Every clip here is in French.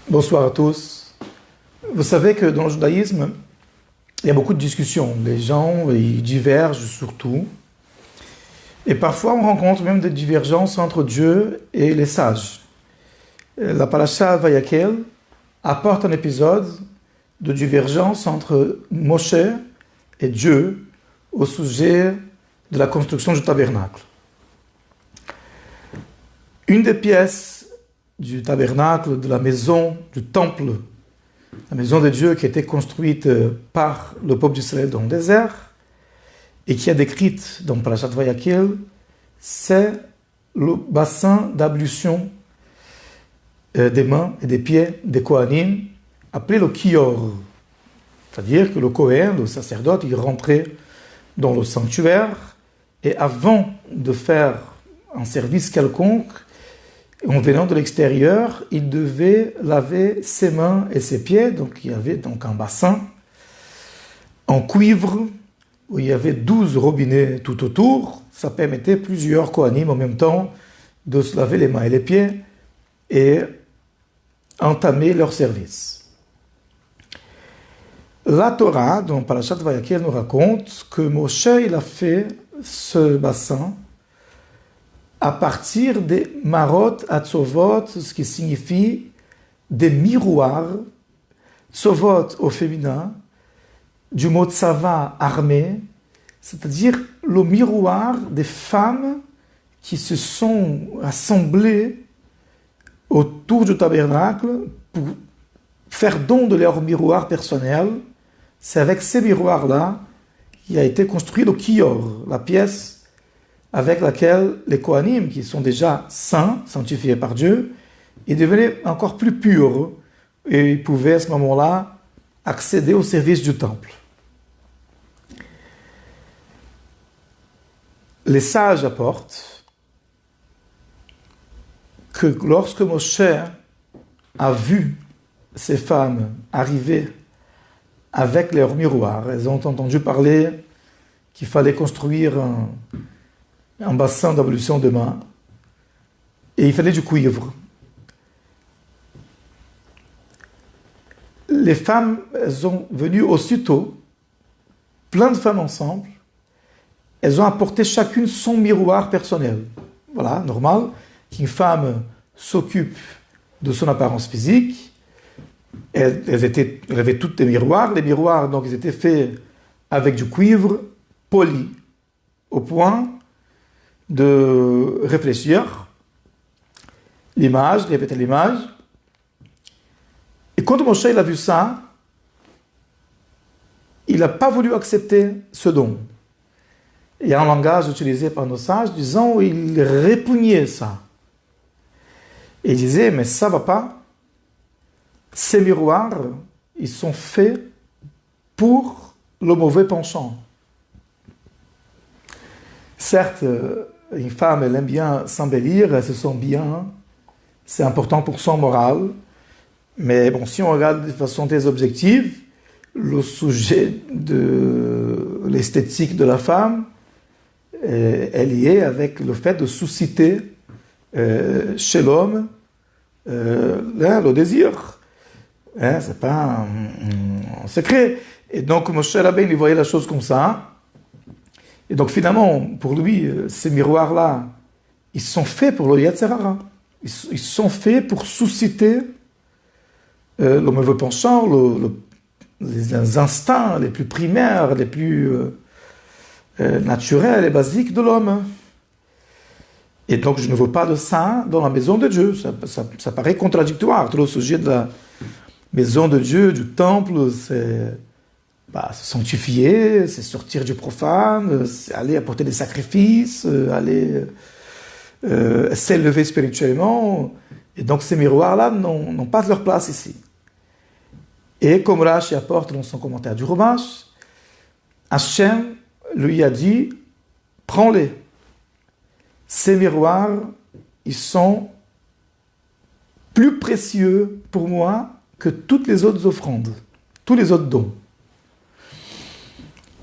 Bonsoir à tous. Vous savez que dans le judaïsme, il y a beaucoup de discussions. Les gens ils divergent surtout. Et parfois, on rencontre même des divergences entre Dieu et les sages. La Parasha Vayakel apporte un épisode de divergence entre Moshe et Dieu au sujet de la construction du tabernacle. Une des pièces du tabernacle, de la maison, du temple, la maison de Dieu qui a été construite par le peuple d'Israël dans le désert et qui est décrite dans Parashat Vayakel, c'est le bassin d'ablution des mains et des pieds des Kohanim, appelé le Kior. C'est-à-dire que le Kohen, le sacerdote, il rentrait dans le sanctuaire et avant de faire un service quelconque, en venant de l'extérieur, il devait laver ses mains et ses pieds. Donc il y avait donc un bassin en cuivre où il y avait 12 robinets tout autour. Ça permettait plusieurs Kohanim en même temps de se laver les mains et les pieds et entamer leur service. La Torah, dans Parashat Vayakel, nous raconte que Moshe il a fait ce bassin à partir des marot atzovot, ce qui signifie des miroirs, tzovot au féminin, du mot tsava, armée, c'est-à-dire le miroir des femmes qui se sont rassemblées autour du tabernacle pour faire don de leur miroir personnel. C'est avec ces miroirs-là qu'il a été construit le Kior, la pièce avec laquelle les Kohanim, qui sont déjà saints, sanctifiés par Dieu, ils devenaient encore plus purs et ils pouvaient à ce moment-là accéder au service du temple. Les sages apportent que lorsque Moshe a vu ces femmes arriver avec leurs miroirs, elles ont entendu parler qu'il fallait construire un bassin d'ablution de main, et il fallait du cuivre. Les femmes, elles sont venues aussitôt, plein de femmes ensemble, elles ont apporté chacune son miroir personnel. Voilà, normal, qu'une femme s'occupe de son apparence physique. Elles avaient toutes des miroirs. Les miroirs, donc, ils étaient faits avec du cuivre poli, au point de réfléchir l'image, répéter l'image. Et quand Moshe il a vu ça, il n'a pas voulu accepter ce don. Il y a un langage utilisé par nos sages disant qu'il répugnait ça. Et il disait, mais ça ne va pas. Ces miroirs, ils sont faits pour le mauvais penchant. Certes, une femme, elle aime bien s'embellir, elle se sent bien, c'est important pour son moral, mais bon, si on regarde de façon très objective, le sujet de l'esthétique de la femme est lié avec le fait de susciter chez l'homme le désir. C'est pas un secret. Et donc, Moshe Rabbeinu, il voyait la chose comme ça. Et donc finalement, pour lui, ces miroirs-là, ils sont faits pour le Yetzer Hara. Ils sont faits pour susciter le mauvais penchant, les instincts les plus primaires, les plus naturels et basiques de l'homme. Et donc je ne veux pas de ça dans la maison de Dieu. Ça paraît contradictoire. Tout le sujet de la maison de Dieu, du temple, c'est se sanctifier, c'est sortir du profane, c'est aller apporter des sacrifices, aller s'élever spirituellement. Et donc ces miroirs-là n'ont pas leur place ici. Et comme Rashi apporte dans son commentaire du Chumash, Hachem lui a dit, prends-les. Ces miroirs, ils sont plus précieux pour moi que toutes les autres offrandes, tous les autres dons.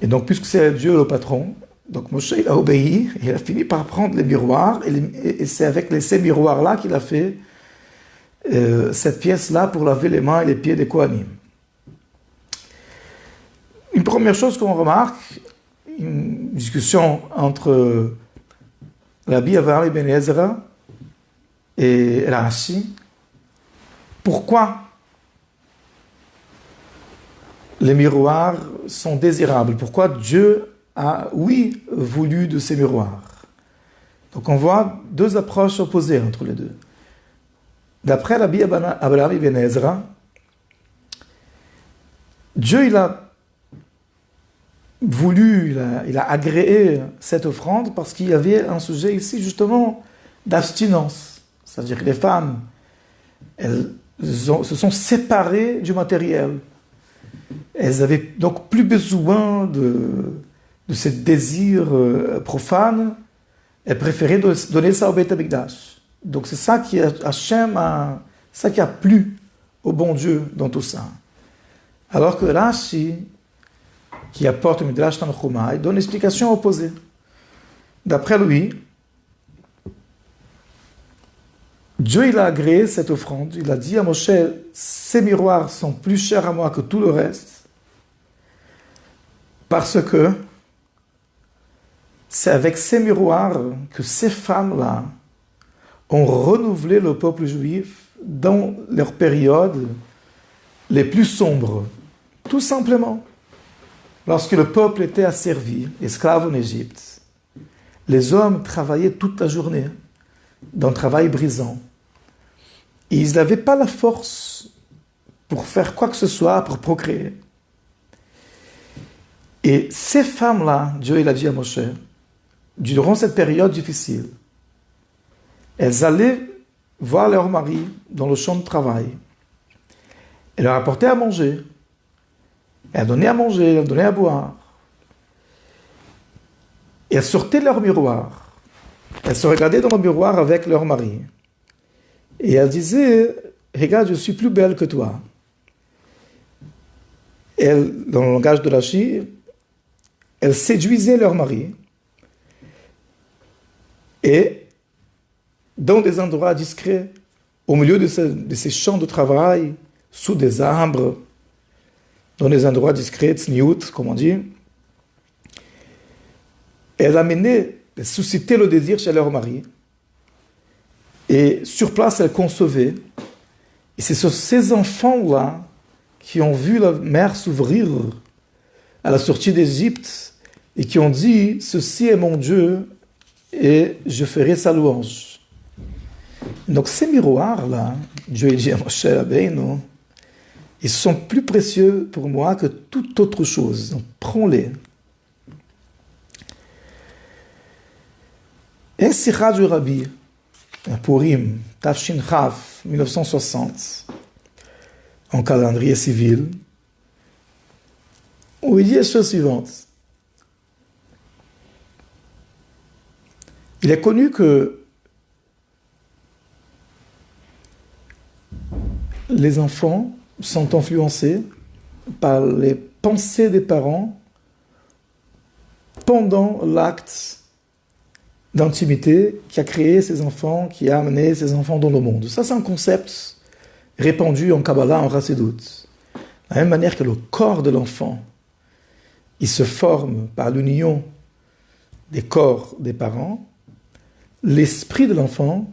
Et donc, puisque c'est Dieu le patron, donc Moshe il a obéi, il a fini par prendre les miroirs, et c'est avec ces miroirs-là qu'il a fait cette pièce-là pour laver les mains et les pieds des Kohanim. Une première chose qu'on remarque, une discussion entre Rabbi Avraham ben Ezra et Rashi, pourquoi les miroirs sont désirables, pourquoi Dieu a, oui, voulu de ces miroirs. Donc on voit deux approches opposées entre les deux. D'après Rabbi Avraham ben Ezra, Dieu il a voulu, il a agréé cette offrande parce qu'il y avait un sujet ici justement d'abstinence. C'est-à-dire que les femmes, elles se sont séparées du matériel. Elles avaient donc plus besoin de ce désir profane. Elles préféraient donner ça au Beit HaMikdash. Donc c'est ça qui ça qui a plu au bon Dieu dans tout ça. Alors que Rashi, qui apporte le Midrash Tanchuma, il donne une explication opposée. D'après lui, Dieu il a agréé cette offrande. Il a dit à Moshe, ces miroirs sont plus chers à moi que tout le reste, parce que c'est avec ces miroirs que ces femmes-là ont renouvelé le peuple juif dans leurs périodes les plus sombres. Tout simplement. Lorsque le peuple était asservi, esclave en Égypte, les hommes travaillaient toute la journée d'un travail brisant. Et ils n'avaient pas la force pour faire quoi que ce soit, pour procréer. Et ces femmes-là, Dieu il a dit à Moshe, durant cette période difficile, elles allaient voir leur mari dans le champ de travail. Elles leur apportaient à manger. Elles donnaient à manger, elles donnaient à boire. Et elles sortaient de leur miroir. Elles se regardaient dans le miroir avec leur mari. Et elles disaient, regarde, je suis plus belle que toi. Elles, dans le langage de Rashi, elles séduisaient leur mari. Et dans des endroits discrets, au milieu de ces champs de travail, sous des arbres, dans des endroits discrets, tzniout, comme on dit, elles amenaient, elles suscitaient le désir chez leur mari. Et sur place, elles concevaient. Et c'est ces enfants-là qui ont vu la mer s'ouvrir à la sortie d'Égypte et qui ont dit, ceci est mon Dieu et je ferai sa louange. Donc ces miroirs-là, Dieu dit à Moshe Rabbeinu, ils sont plus précieux pour moi que toute autre chose. Donc prends-les. Un sikha du Rabbi, un Purim, Tafshin Chaf, 1960, en calendrier civil, où il dit la chose suivante. Il est connu que les enfants sont influencés par les pensées des parents pendant l'acte d'intimité qui a créé ces enfants, qui a amené ces enfants dans le monde. Ça, c'est un concept répandu en Kabbalah, en Chassidut. De la même manière que le corps de l'enfant, il se forme par l'union des corps des parents, l'esprit de l'enfant,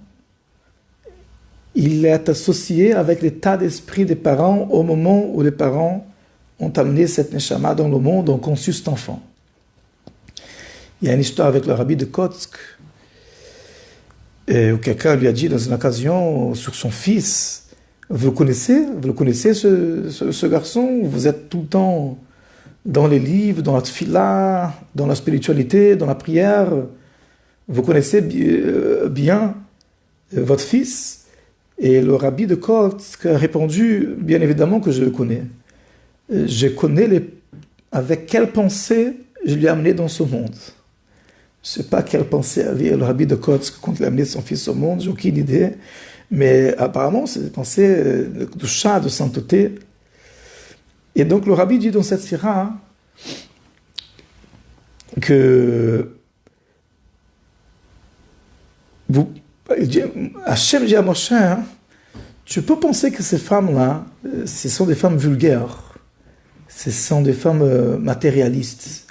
il est associé avec l'état d'esprit des parents au moment où les parents ont amené cette neshama dans le monde, ont conçu cet enfant. Il y a une histoire avec le rabbi de Kotsk, où quelqu'un lui a dit dans une occasion sur son fils, vous le connaissez ce garçon, vous êtes tout le temps dans les livres, dans la tfila, dans la spiritualité, dans la prière, vous connaissez bien votre fils. Et le rabbi de Kotsk a répondu, bien évidemment que je le connais. Je connais avec quelle pensée je l'ai amené dans ce monde. Je ne sais pas quelle pensée avait le rabbi de Kotsk quand il a amené son fils au monde, j'ai aucune idée. Mais apparemment, c'est des pensées de chat, de sainteté. Et donc le rabbi dit dans cette sira que Hachem dit à Moshe, tu peux penser que ces femmes-là, ce sont des femmes vulgaires, ce sont des femmes matérialistes,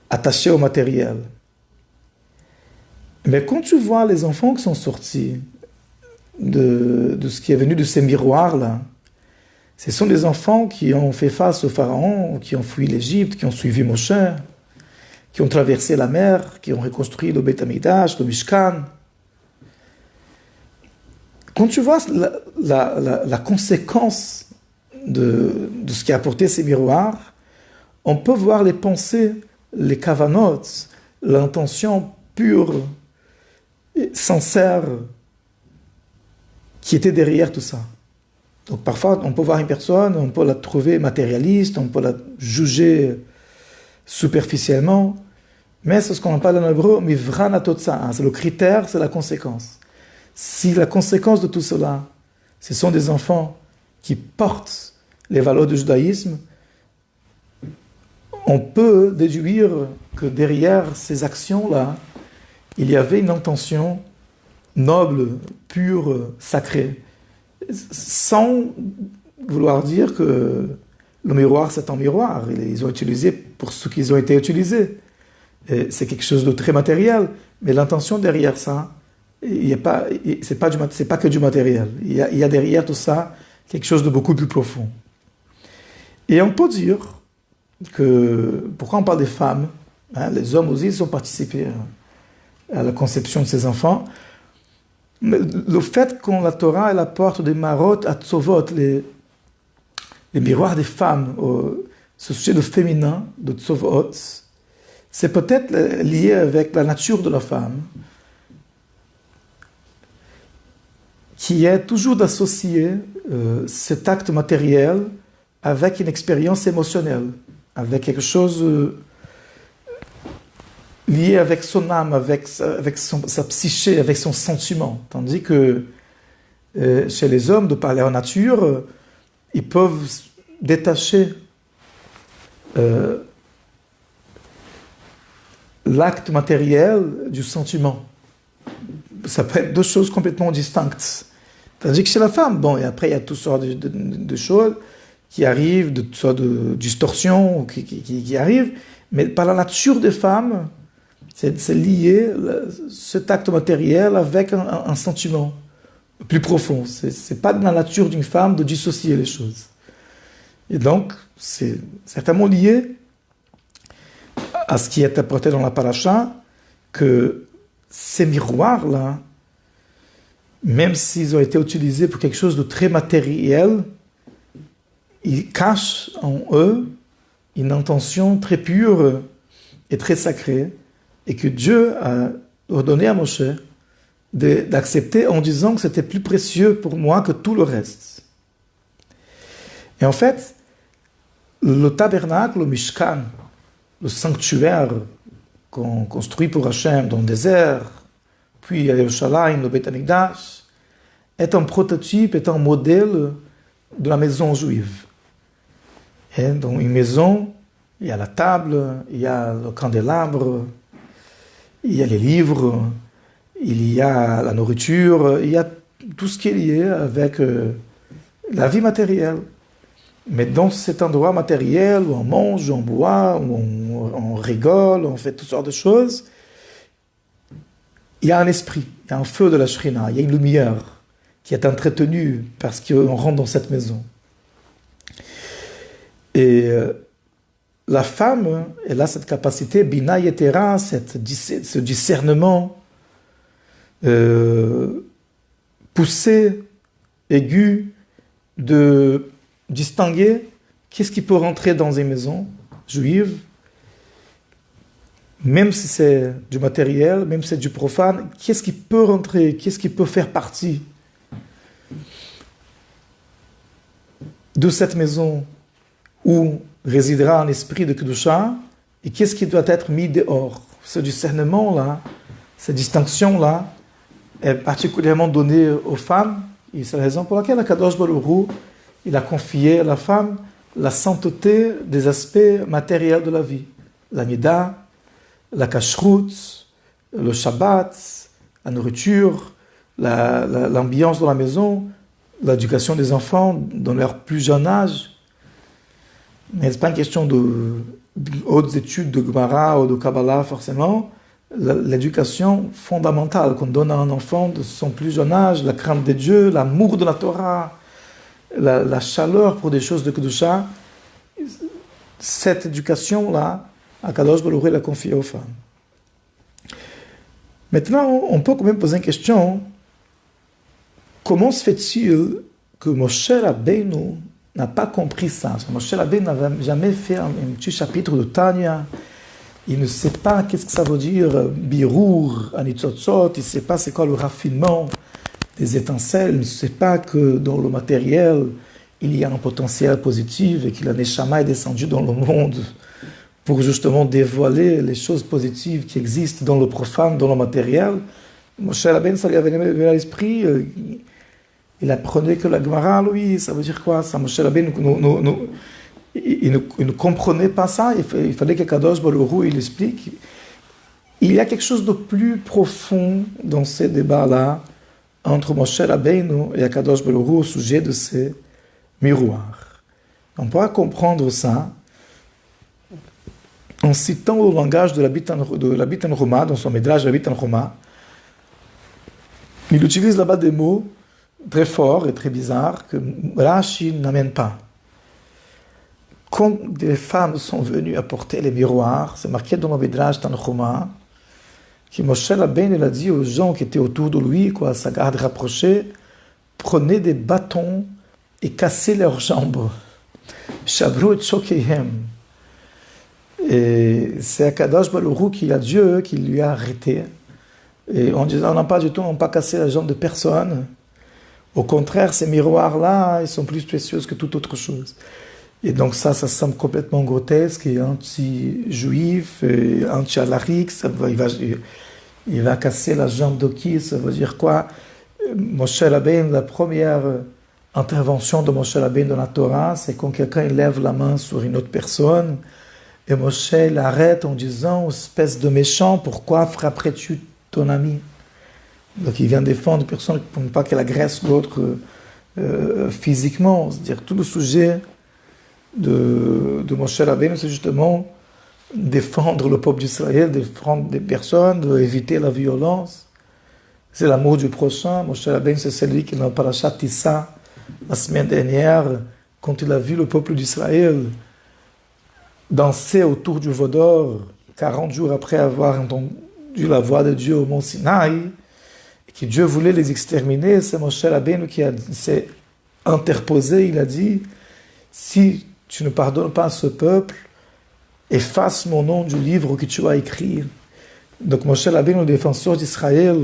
attachées au matériel. Mais quand tu vois les enfants qui sont sortis de ce qui est venu de ces miroirs-là, ce sont des enfants qui ont fait face au pharaon, qui ont fui l'Égypte, qui ont suivi Moshe, qui ont traversé la mer, qui ont reconstruit le Beit Hamikdash, le Mishkan. Quand tu vois la conséquence de ce qui a apporté ces miroirs, on peut voir les pensées, les kavanot, l'intention pure, et sincère, qui était derrière tout ça. Donc parfois, on peut voir une personne, on peut la trouver matérialiste, on peut la juger superficiellement, mais c'est ce qu'on appelle en hébreu, mivrana totsa, c'est le critère, c'est la conséquence. Si la conséquence de tout cela, ce sont des enfants qui portent les valeurs du judaïsme, on peut déduire que derrière ces actions-là, il y avait une intention noble, pure, sacrée, sans vouloir dire que le miroir c'est un miroir. Ils ont utilisé pour ce qu'ils ont été utilisés. Et c'est quelque chose de très matériel, mais l'intention derrière ça, c'est pas que du matériel. Il y a derrière tout ça quelque chose de beaucoup plus profond. Et on peut dire que, pourquoi on parle des femmes, les hommes aussi ils ont participé à la conception de ces enfants, mais le fait qu'on la Torah elle apporte des marot à tzovot, les miroirs des femmes, ce sujet de féminin, de tzovot, c'est peut-être lié avec la nature de la femme, qui est toujours d'associer cet acte matériel avec une expérience émotionnelle, avec quelque chose lié avec son âme, avec sa psyché, avec son sentiment. Tandis que chez les hommes, de par leur nature, ils peuvent détacher l'acte matériel du sentiment. Ça peut être deux choses complètement distinctes. Tandis que chez la femme, bon, et après il y a toutes sortes de choses qui arrivent, de toutes sortes de distorsions qui arrivent, mais par la nature des femmes, c'est lié, cet acte matériel, avec un sentiment plus profond. C'est pas dans la nature d'une femme de dissocier les choses. Et donc, c'est certainement lié à ce qui est apporté dans la paracha, que ces miroirs-là, même s'ils ont été utilisés pour quelque chose de très matériel, ils cachent en eux une intention très pure et très sacrée, et que Dieu a ordonné à Moshe d'accepter en disant que c'était plus précieux pour moi que tout le reste. Et en fait, le tabernacle, le Mishkan, le sanctuaire qu'on construit pour Hachem dans le désert, puis à Yerushalayim, le Beit Hamikdash, est un prototype, est un modèle de la maison juive. Et dans une maison, il y a la table, il y a le candélabre, il y a les livres, il y a la nourriture, il y a tout ce qui est lié avec la vie matérielle. Mais dans cet endroit matériel où on mange, où on boit, où on rigole, on fait toutes sortes de choses, il y a un esprit, il y a un feu de la Shrina, il y a une lumière qui est entretenue parce qu'on rentre dans cette maison. Et la femme, elle a cette capacité, bina yetera, ce discernement poussé, aigu, de distinguer qu'est-ce qui peut rentrer dans une maison juive, même si c'est du matériel, même si c'est du profane, qu'est-ce qui peut rentrer, qu'est-ce qui peut faire partie de cette maison où résidera un esprit de Kedusha, et qu'est-ce qui doit être mis dehors. Ce discernement-là, cette distinction-là, est particulièrement donnée aux femmes, et c'est la raison pour laquelle Akadosh Baruch Hu, il a confié à la femme la sainteté des aspects matériels de la vie. La nida, la kashrut, le shabbat, la nourriture, l'ambiance de la maison, l'éducation des enfants dans leur plus jeune âge. Mais ce n'est pas une question de hautes études de Gemara ou de Kabbalah forcément. L'éducation fondamentale qu'on donne à un enfant de son plus jeune âge, la crainte de Dieu, l'amour de la Torah, la chaleur pour des choses de Kedusha, cette éducation-là, Akadosh Baruch Hu l'a confiée aux femmes. Maintenant, on peut quand même poser une question. Comment se fait-il que Moshe Rabbeinu n'a pas compris ça? Moshe Rabbeinu n'avait jamais fait un petit chapitre de Tanya. Il ne sait pas qu'est-ce que ça veut dire birour, anitzotzot. Il ne sait pas c'est quoi le raffinement des étincelles. Il ne sait pas que dans le matériel, il y a un potentiel positif et que la Neshama est descendue dans le monde pour justement dévoiler les choses positives qui existent dans le profane, dans le matériel. Moshe Rabbeinu, ça lui avait venu à l'esprit. Il apprenait que la Gemara, lui, ça veut dire quoi ça? Moshe Rabbeinu, il ne comprenait pas ça. Il fallait que Kadosh Baruch Hu il explique. Il y a quelque chose de plus profond dans ces débats-là entre Moshe Rabbeinu et Kadosh Baruch Hu au sujet de ces miroirs. On pourra comprendre ça en citant le langage de la Bitan Roma, dans son Midrash de la Bitan Roma. Il utilise là-bas des mots très forts et très bizarres que Rashi n'amène pas. Quand des femmes sont venues apporter les miroirs, c'est marqué dans le Midrash Tanchuma, que Moshe Rabbeinu a dit aux gens qui étaient autour de lui, à sa garde rapprochée, prenez des bâtons et cassez leurs jambes. Shabru et Shokeihem. Et c'est Akadosh Baruch Hu qui a Dieu qui lui a arrêté. Et en disant, non, pas du tout, on n'a pas cassé la jambe de personne. Au contraire, ces miroirs-là, ils sont plus précieux que toute autre chose. Et donc ça semble complètement grotesque et anti-juif, et anti-alarique. Il va casser la jambe de qui? Ça veut dire quoi? Moshe Rabbeinu, la première intervention de Moshe Rabbeinu dans la Torah, c'est quand quelqu'un lève la main sur une autre personne, et Moshe l'arrête en disant, espèce de méchant, pourquoi frapperais-tu ton ami? Donc il vient défendre une personne pour ne pas qu'elle agresse l'autre physiquement. C'est-à-dire tout le sujet de Moshe Rabbeinu, c'est justement défendre le peuple d'Israël, défendre des personnes, éviter la violence. C'est l'amour du prochain. Moshe Rabbeinu, c'est celui qui, dans le parashat Tissa, la semaine dernière, quand il a vu le peuple d'Israël danser autour du veau d'or, 40 jours après avoir entendu la voix de Dieu au mont Sinaï, et que Dieu voulait les exterminer, c'est Moshe Rabbeinu qui s'est interposé, il a dit, si tu ne pardonnes pas à ce peuple, efface mon nom du livre que tu as écrit. Donc Moshe Rabbeinu, le défenseur d'Israël,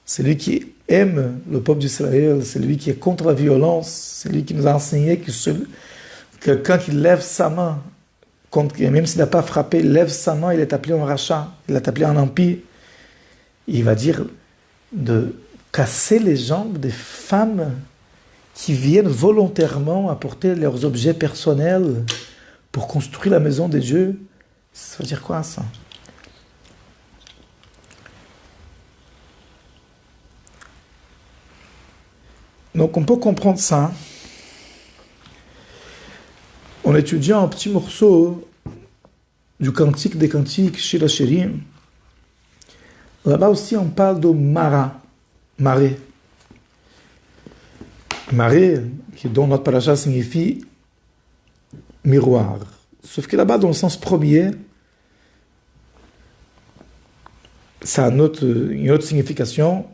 c'est lui qui aime le peuple d'Israël, c'est lui qui est contre la violence, c'est lui qui nous a enseigné que quelqu'un qui lève sa main, même s'il n'a pas frappé, il lève sa main, il est appelé un rachat, il est appelé un impie. Il va dire de casser les jambes des femmes qui viennent volontairement apporter leurs objets personnels pour construire la maison de Dieu. Ça veut dire quoi ça? Donc on peut comprendre ça en étudiant un petit morceau du Cantique des Cantiques, Shir HaShirim. Là-bas aussi on parle de Mara, marée. Marée, qui dans notre paracha signifie miroir. Sauf que là-bas, dans le sens premier, ça a une autre signification.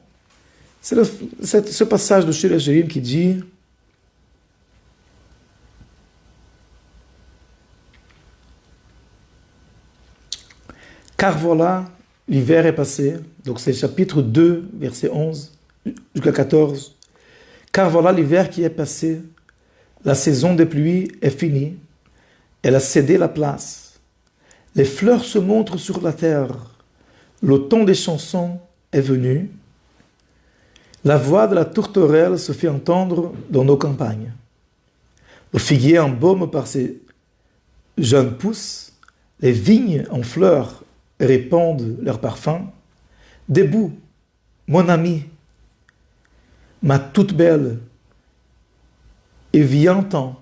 C'est ce passage de Shir HaShirim qui dit car voilà, l'hiver est passé. Donc c'est chapitre 2, verset 11 jusqu'à 14. Car voilà l'hiver qui est passé, la saison des pluies est finie, elle a cédé la place. Les fleurs se montrent sur la terre, le temps des chansons est venu, la voix de la tourterelle se fait entendre dans nos campagnes. Le figuier embaume par ses jeunes pousses, les vignes en fleurs répandent leur parfum. Debout, mon ami, ma toute belle, et vit un temps.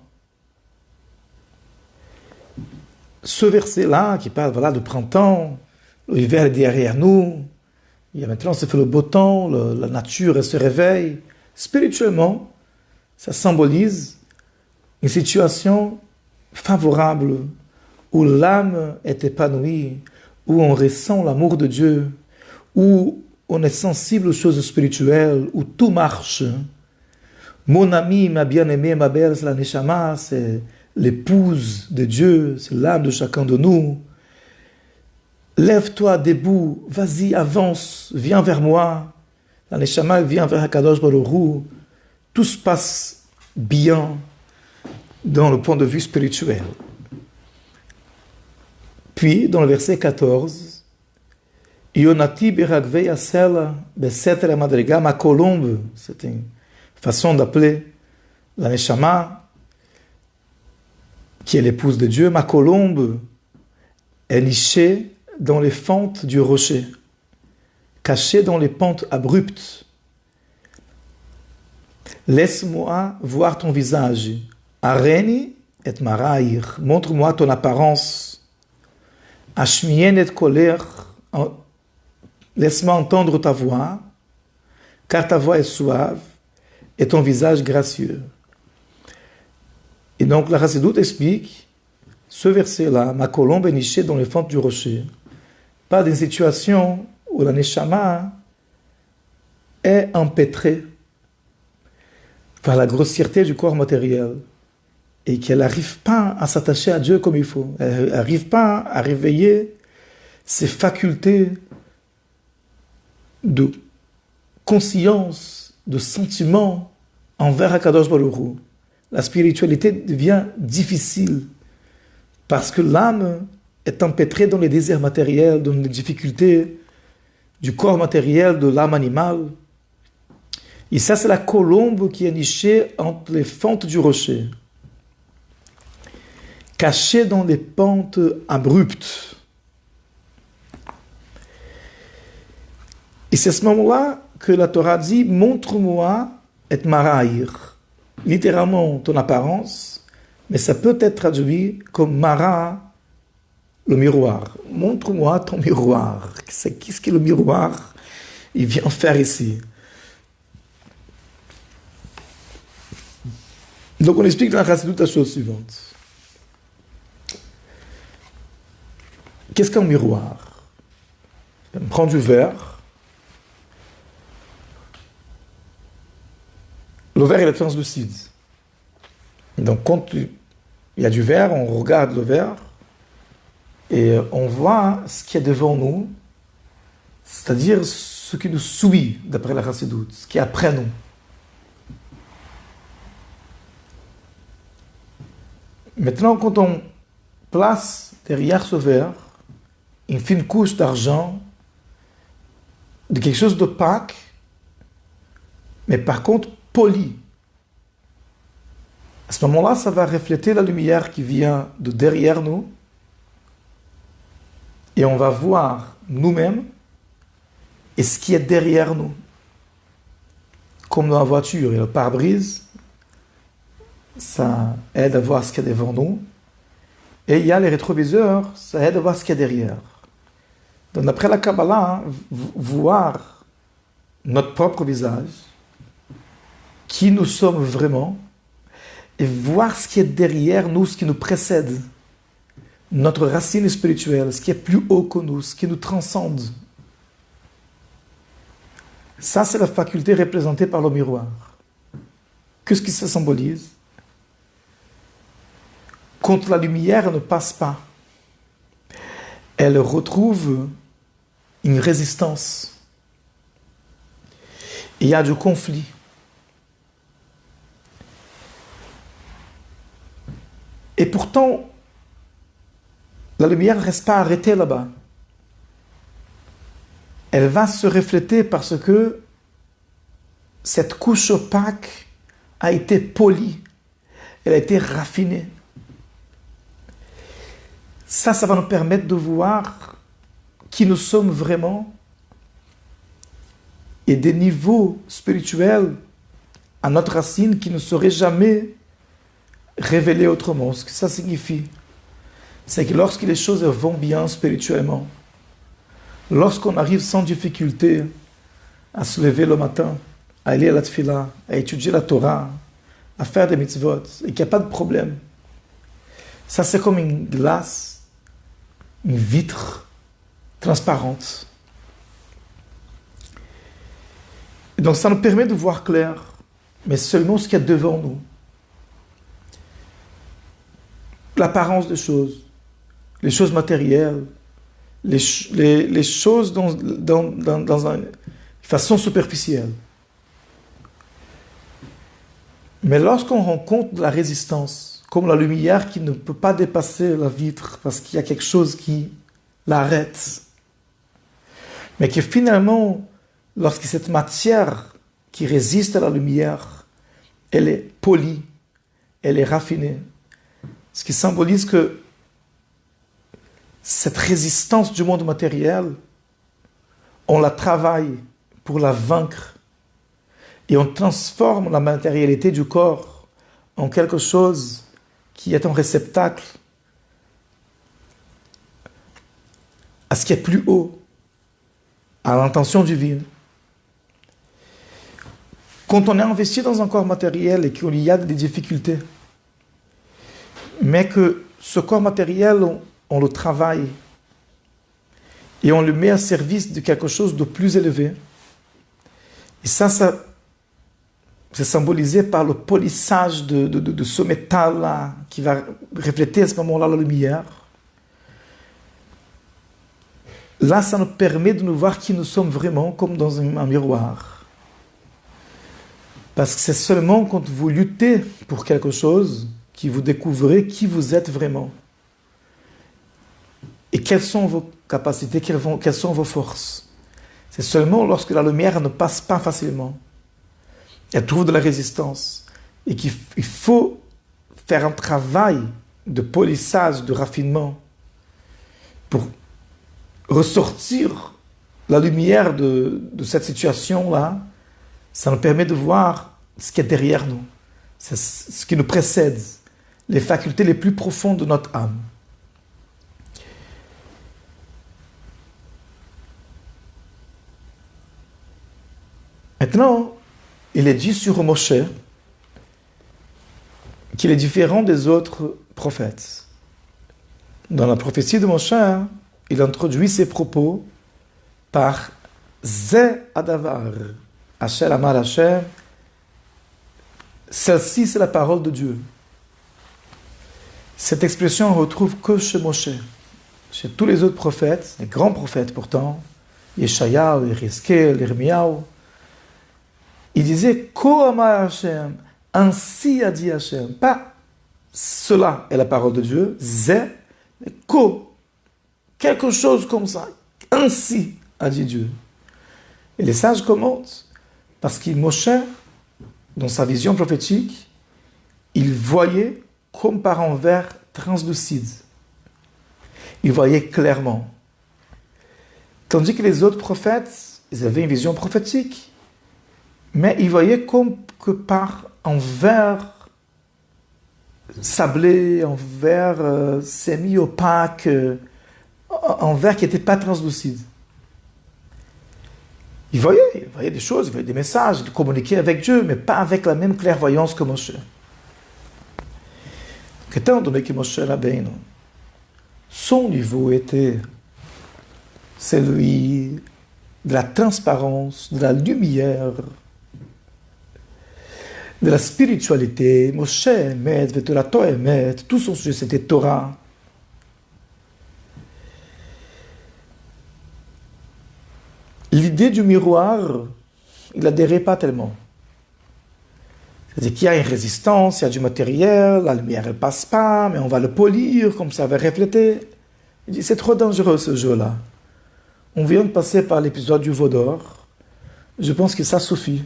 Ce verset-là, qui parle voilà, de printemps, l'hiver est derrière nous, il y a maintenant, ça fait le beau temps, la nature elle se réveille. Spirituellement, ça symbolise une situation favorable où l'âme est épanouie, où on ressent l'amour de Dieu, où on est sensible aux choses spirituelles, où tout marche. Mon ami, ma bien-aimée, ma belle, c'est la Neshama, c'est l'épouse de Dieu, c'est l'âme de chacun de nous. Lève-toi debout, vas-y, avance, viens vers moi. La Neshama vient vers Akadosh Baruch Hu. Tout se passe bien dans le point de vue spirituel. Puis, dans le verset 14, Yonati beragvei asela beseter madriga, ma colombe, c'est une façon d'appeler la Neshama, qui est l'épouse de Dieu, ma colombe est nichée dans les fentes du rocher, cachée dans les pentes abruptes. Laisse-moi voir ton visage. Areni et maraïr, montre-moi ton apparence. Ashmien et colère, laisse-moi entendre ta voix, car ta voix est suave et ton visage gracieux. Et donc la Chassidoute explique ce verset-là, ma colombe est nichée dans les fentes du rocher. Pas d'une situation où la Neshama est empêtrée par la grossièreté du corps matériel et qu'elle n'arrive pas à s'attacher à Dieu comme il faut. Elle n'arrive pas à réveiller ses facultés de conscience, de sentiment envers Akadosh Baruch Hu. La spiritualité devient difficile parce que l'âme est empêtrée dans les désirs matériels, dans les difficultés du corps matériel, de l'âme animale. Et ça, c'est la colombe qui est nichée entre les fentes du rocher, cachée dans les pentes abruptes. Et c'est à ce moment-là que la Torah dit « Montre-moi et maraïr ». Littéralement, ton apparence, mais ça peut être traduit comme mara, le miroir. Montre-moi ton miroir. Qu'est-ce que le miroir il vient faire ici? Donc on explique dans la Chassidoute la chose suivante. Qu'est-ce qu'un miroir? On prend du verre. Le verre il est translucide. Donc quand il y a du verre, on regarde le verre et on voit ce qui est devant nous, c'est-à-dire ce qui nous suit d'après la Chassidoute, ce qui est après nous. Maintenant, quand on place derrière ce verre une fine couche d'argent, de quelque chose d'opaque, mais par contre poli, à ce moment-là, ça va refléter la lumière qui vient de derrière nous et on va voir nous-mêmes et ce qui est derrière nous. Comme dans la voiture, il y a le pare-brise, ça aide à voir ce qu'il y a devant nous. Et il y a les rétroviseurs, ça aide à voir ce qu'il y a derrière. Donc d'après la Kabbalah, voir notre propre visage, qui nous sommes vraiment, et voir ce qui est derrière nous, ce qui nous précède, notre racine spirituelle, ce qui est plus haut que nous, ce qui nous transcende. Ça, c'est la faculté représentée par le miroir. Qu'est-ce qui se symbolise? Quand la lumière ne passe pas, elle retrouve une résistance. Il y a du conflit. Et pourtant, la lumière ne reste pas arrêtée là-bas. Elle va se refléter parce que cette couche opaque a été polie, elle a été raffinée. Ça va nous permettre de voir qui nous sommes vraiment et des niveaux spirituels à notre racine qui ne seraient jamais révéler autrement. Ce que ça signifie, c'est que lorsque les choses vont bien spirituellement, lorsqu'on arrive sans difficulté à se lever le matin, à aller à la tefila, à étudier la Torah, à faire des mitzvot, et qu'il n'y a pas de problème, ça c'est comme une glace, une vitre transparente. Et donc ça nous permet de voir clair, mais seulement ce qu'il y a devant nous. L'apparence des choses, les choses matérielles, les choses dans une façon superficielle. Mais lorsqu'on rencontre la résistance, comme la lumière qui ne peut pas dépasser la vitre parce qu'il y a quelque chose qui l'arrête, mais que finalement, lorsque cette matière qui résiste à la lumière, elle est polie, elle est raffinée, ce qui symbolise que cette résistance du monde matériel, on la travaille pour la vaincre et on transforme la matérialité du corps en quelque chose qui est un réceptacle à ce qui est plus haut, à l'intention divine. Quand on est investi dans un corps matériel et qu'il y a des difficultés, mais que ce corps matériel, on le travaille et on le met à service de quelque chose de plus élevé. Et ça c'est symbolisé par le polissage de ce métal-là qui va refléter à ce moment-là la lumière. Là, ça nous permet de nous voir qui nous sommes vraiment comme dans un miroir. Parce que c'est seulement quand vous luttez pour quelque chose que vous découvrez qui vous êtes vraiment. Et quelles sont vos capacités, quelles sont vos forces. C'est seulement lorsque la lumière ne passe pas facilement, elle trouve de la résistance, et qu'il faut faire un travail de polissage, de raffinement, pour ressortir la lumière de cette situation-là. Ça nous permet de voir ce qui est derrière nous, c'est ce qui nous précède, les facultés les plus profondes de notre âme. Maintenant, il est dit sur Moshe qu'il est différent des autres prophètes. Dans la prophétie de Moshe, il introduit ses propos par Ze Adavar, Asher Amar Hashem. Celle-ci, c'est la parole de Dieu. Cette expression, on retrouve que chez Moshe. Chez tous les autres prophètes, les grands prophètes pourtant, Yeshayahu, Yechezkel, Yirmiyahu, il disait Ko Amar Hashem, ainsi a dit Hashem. Pas cela est la parole de Dieu, Zé, mais Ko, quelque chose comme ça, ainsi a dit Dieu. Et les sages commentent, parce qu'il Moshe, dans sa vision prophétique, il voyait comme par un verre translucide. Il voyait clairement. Tandis que les autres prophètes, ils avaient une vision prophétique, mais ils voyaient comme que par un verre sablé, un verre semi-opaque, un verre qui n'était pas translucide. Ils voyaient des choses, ils voyaient des messages, ils communiquaient avec Dieu, mais pas avec la même clairvoyance que Moshe. Étant donné que Moshe Rabbeinu, son niveau était celui de la transparence, de la lumière, de la spiritualité. Moshe Emet, Vetorato Emet, tout son sujet c'était Torah. L'idée du miroir, il n'adhérait pas tellement. C'est-à-dire qu'il y a une résistance, il y a du matériel, la lumière elle passe pas, mais on va le polir, comme ça va refléter. Il dit c'est trop dangereux ce jeu-là. On vient de passer par l'épisode du veau d'or. Je pense que ça suffit.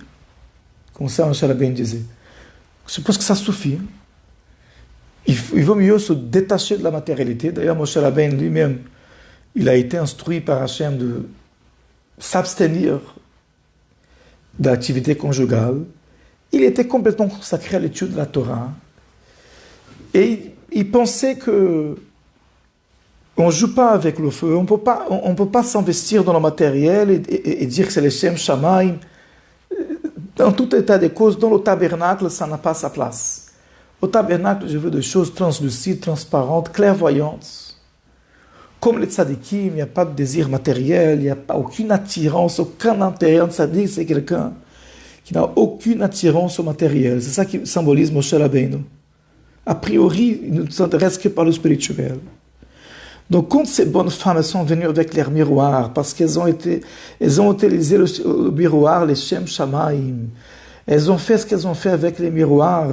Comme ça, Moshe Rabbeinu disait. Je pense que ça suffit. Il vaut mieux se détacher de la matérialité. D'ailleurs, Moshe Rabbeinu lui-même, il a été instruit par Hachem de s'abstenir de l'activité conjugale. Il était complètement consacré à l'étude de la Torah. Et il pensait que on ne joue pas avec le feu, on ne peut pas s'investir dans le matériel et dire que c'est les Shem Shamaim. Dans tout état des causes, dans le tabernacle, ça n'a pas sa place. Au tabernacle, je veux des choses translucides, transparentes, clairvoyantes. Comme les tzadikim, il n'y a pas de désir matériel, il n'y a pas aucune attirance, aucun intérêt. Un tzadik, c'est quelqu'un qui n'a aucune attirance au matériel. C'est ça qui symbolise Moshe Rabbeinu. A priori, il ne s'intéresse que par le spirituel. Donc, quand ces bonnes femmes elles sont venues avec leurs miroirs, parce qu'elles ont utilisé le miroir, les Shem Shamaim, elles ont fait ce qu'elles ont fait avec les miroirs,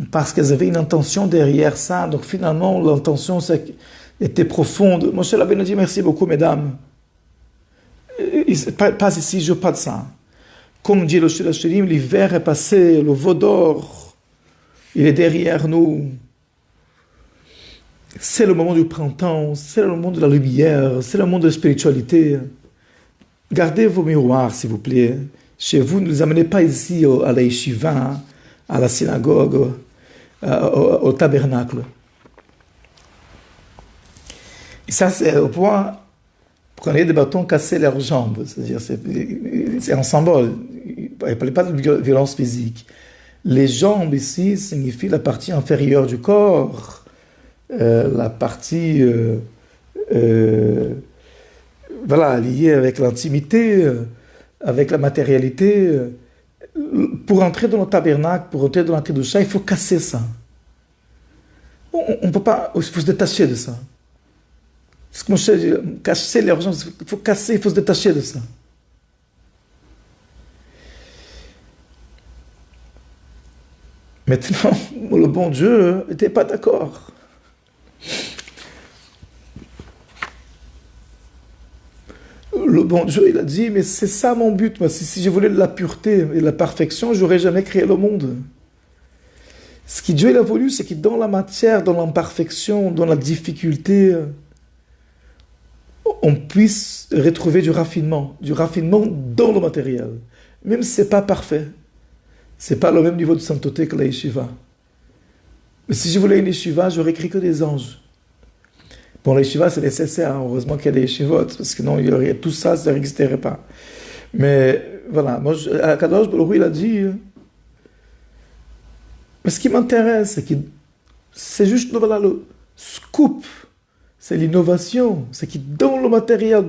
parce qu'elles avaient une intention derrière ça. Donc, finalement, l'intention était profonde. Moshe Rabbeinu dit merci beaucoup, mesdames. Pas ici, je pas de ça. Comme dit le Shirachirim, l'hiver est passé, le veau d'or, il est derrière nous. C'est le moment du printemps, c'est le moment de la lumière, c'est le moment de la spiritualité. Gardez vos miroirs, s'il vous plaît. Chez vous, ne les amenez pas ici à la yeshiva, à la synagogue, au tabernacle. Et ça, c'est au point, prenez des bâtons, cassez leurs jambes. C'est-à-dire, c'est un symbole. Il ne parlait pas de violence physique. Les jambes ici signifient la partie inférieure du corps. La partie liée avec l'intimité, avec la matérialité. Pour entrer dans le tabernacle, pour entrer dans la Kedusha, il faut casser ça. On ne peut pas, il faut se détacher de ça. C'est comme je dis, casser les jambes, il faut casser, il faut se détacher de ça. Maintenant, le bon Dieu n'était pas d'accord. Le bon Dieu, il a dit, mais c'est ça mon but. Moi, si je voulais la pureté et la perfection, j'aurais jamais créé le monde. Ce que Dieu il a voulu, c'est que dans la matière, dans l'imperfection, dans la difficulté, on puisse retrouver du raffinement dans le matériel. Même si ce n'est pas parfait. Ce n'est pas le même niveau de sainteté que la yeshiva. Mais si je voulais une yeshiva, j'aurais écrit que des anges. Bon, la yeshiva, c'est nécessaire. Heureusement qu'il y a des yeshivot, parce que non, tout ça, ça n'existerait pas. Mais voilà, moi, Akadosh Baruch Hu, il a dit, mais ce qui m'intéresse, c'est juste voilà, le scoop, c'est l'innovation, c'est que dans le matériel,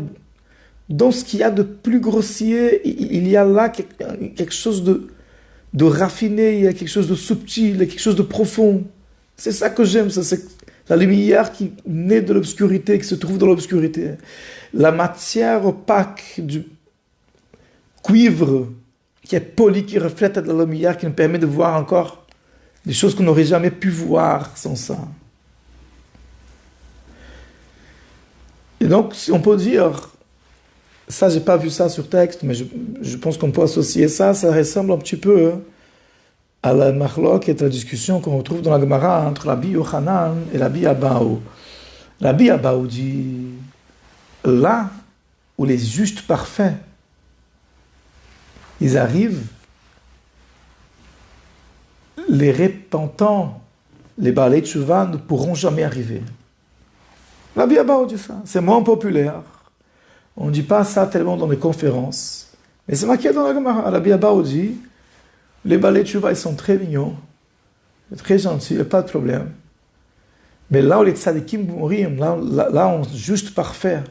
dans ce qu'il y a de plus grossier, il y a là quelque chose de raffiné, il y a quelque chose de subtil, il y a quelque chose de profond. C'est ça que j'aime, c'est la lumière qui naît de l'obscurité, qui se trouve dans l'obscurité. La matière opaque du cuivre qui est poli, qui reflète de la lumière, qui nous permet de voir encore des choses qu'on n'aurait jamais pu voir sans ça. Et donc, on peut dire, ça, j'ai pas vu ça sur texte, mais je pense qu'on peut associer ça, ça ressemble un petit peu à la marloque et à la discussion qu'on retrouve dans la Gemara entre Rabbi Yochanan et Rabbi Abahu. Rabbi Abahu dit, là où les justes parfaits, ils arrivent, les repentants, les Baalei Tshuva ne pourront jamais arriver. Rabbi Abahu dit ça, c'est moins populaire. On ne dit pas ça tellement dans les conférences. Mais c'est marqué dans la Gemara. Rabbi Abahu dit, les Baalei Tshuva, ils sont très mignons, très gentils, il n'y a pas de problème. Mais là où les tzadikim mourim, là où juste parfait,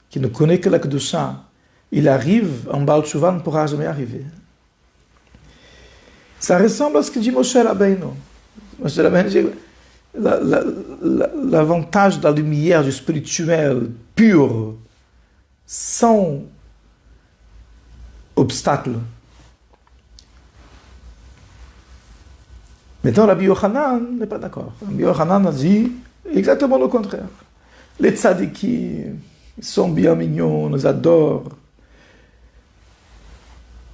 qui ne connaît que la Kedusha, il arrive, un Baal Tshuva ne pourra jamais arriver. Ça ressemble à ce que dit Moshe Rabbeinu. Moshe Rabbeinu dit, l'avantage de la lumière du spirituel pur, sans obstacle. Maintenant, Rabbi Yochanan n'est pas d'accord. Rabbi Yochanan a dit exactement le contraire. Les tzadikim, ils sont bien mignons, on les adore.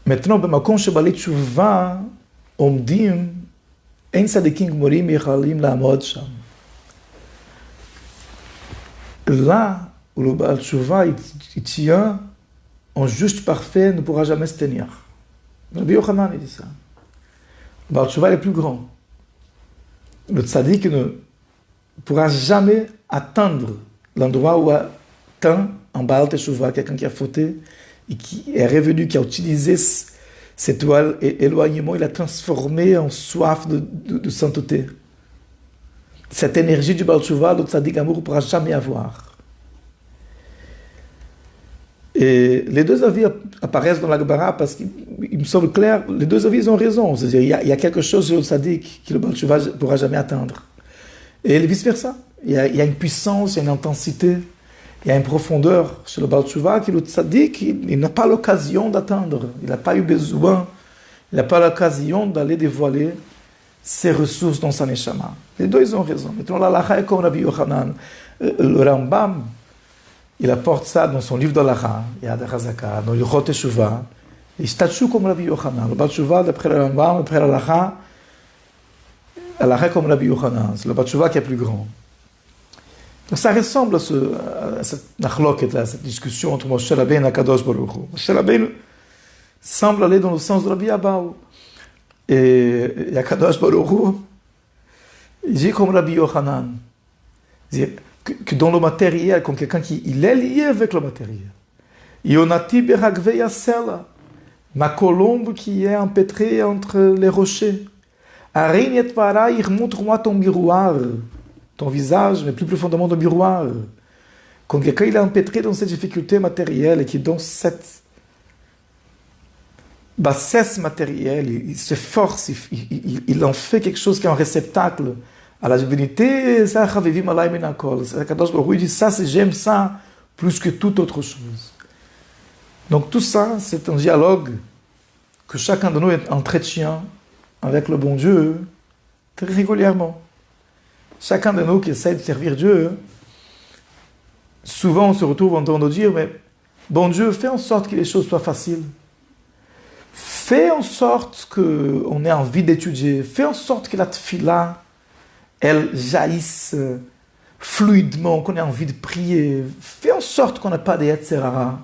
Maintenant, במקום שבעלי תשובה עומדים, אין צדיקים גמורים יכולים לעמוד שם. Là où le Baal Tshuva il tient, un juste parfait ne pourra jamais se tenir. Rabbi Yochanan il dit ça. Le Baal Tshuva est plus grand. le tzaddik ne pourra jamais atteindre l'endroit où atteint un Baal Teshuvah, quelqu'un qui a fauté et qui est revenu, qui a utilisé cet éloignement, il a transformé en soif de sainteté. Cette énergie du Baal Teshuvah, le tzaddik amour ne pourra jamais avoir. Et les deux avis apparaissent dans la Gemara parce qu'il me semble clair, les deux avis ont raison. C'est-à-dire, il y a quelque chose chez le tzaddik que le Baal Teshuvah ne pourra jamais atteindre. Et vice-versa. Il y a une puissance, il y a une intensité, il y a une profondeur chez le Baal Teshuvah que le tzaddik, il n'a pas l'occasion d'atteindre. Il n'a pas eu besoin, il n'a pas l'occasion d'aller dévoiler ses ressources dans sa neshama. Les deux, ils ont raison. Maintenant, l'Alacha est comme Rabbi Yochanan. Le Rambam, il apporte ça dans son livre d'Alacha, Yad HaChazaka, dans Ilchot Teshuvah. Il statue comme Rabbi Yochanan. Le Baal Teshuvah, d'après le Rambam, d'après l'Alacha, Alacha comme Rabbi Yochanan. C'est le Baal Teshuvah qui est plus grand. Donc ça ressemble à cette nachloket, à cette discussion entre Moshe Rabbeinu et Akadosh Baruch Hu. Moshe Rabbeinu semble aller dans le sens de Rabbi Abahu. Et Akadosh Baruch Hu, il dit comme Rabbi Yochanan. Que dans le matériel, comme quelqu'un qui il est lié avec le matériel. Yonati beragvei asela, ma colombe qui est empêtrée entre les rochers. Arin et paraïr, montre-moi ton miroir, ton visage, mais plus profondément ton miroir. Quand quelqu'un il est empêtré dans cette difficulté matérielle et qui dans cette bassesse matérielle, il s'efforce, il en fait quelque chose qui est un réceptacle à la divinité, ça, Kadosh Baruch Hu dit ça, j'aime ça plus que toute autre chose. Donc tout ça, c'est un dialogue que chacun de nous entretient avec le bon Dieu très régulièrement. Chacun de nous qui essaie de servir Dieu, souvent on se retrouve en train de dire, mais bon Dieu, fais en sorte que les choses soient faciles. Fais en sorte qu'on ait envie d'étudier. Fais en sorte que la tefila elle jaillisse fluidement, qu'on ait envie de prier. Fais en sorte qu'on n'a pas de Yetzerara.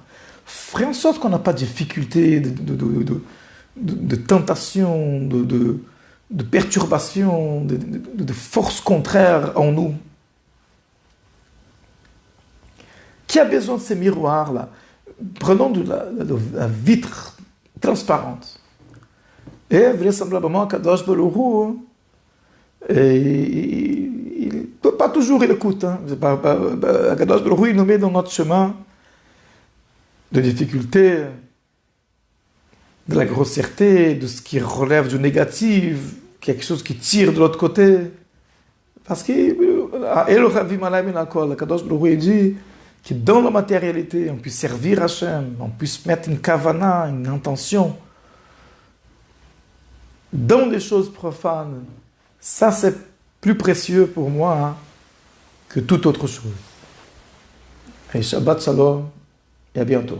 Fais en sorte qu'on n'a pas de difficultés, de tentation, de perturbation, de forces contraires en nous. Qui a besoin de ces miroirs-là? Prenons la vitre transparente. Et vraisemblablement, Kadosh Baruch Hu, il ne peut pas toujours, il écoute. Kadosh Baruch Hu, il nous met dans notre chemin de difficultés, de la grossièreté, de ce qui relève du négatif, quelque chose qui tire de l'autre côté. Parce que Kadosh Baruch Hu dit que dans la matérialité, on puisse servir Hachem, on puisse mettre une kavana, une intention, dans des choses profanes. Ça, c'est plus précieux pour moi que toute autre chose. Et Shabbat Shalom, et à bientôt.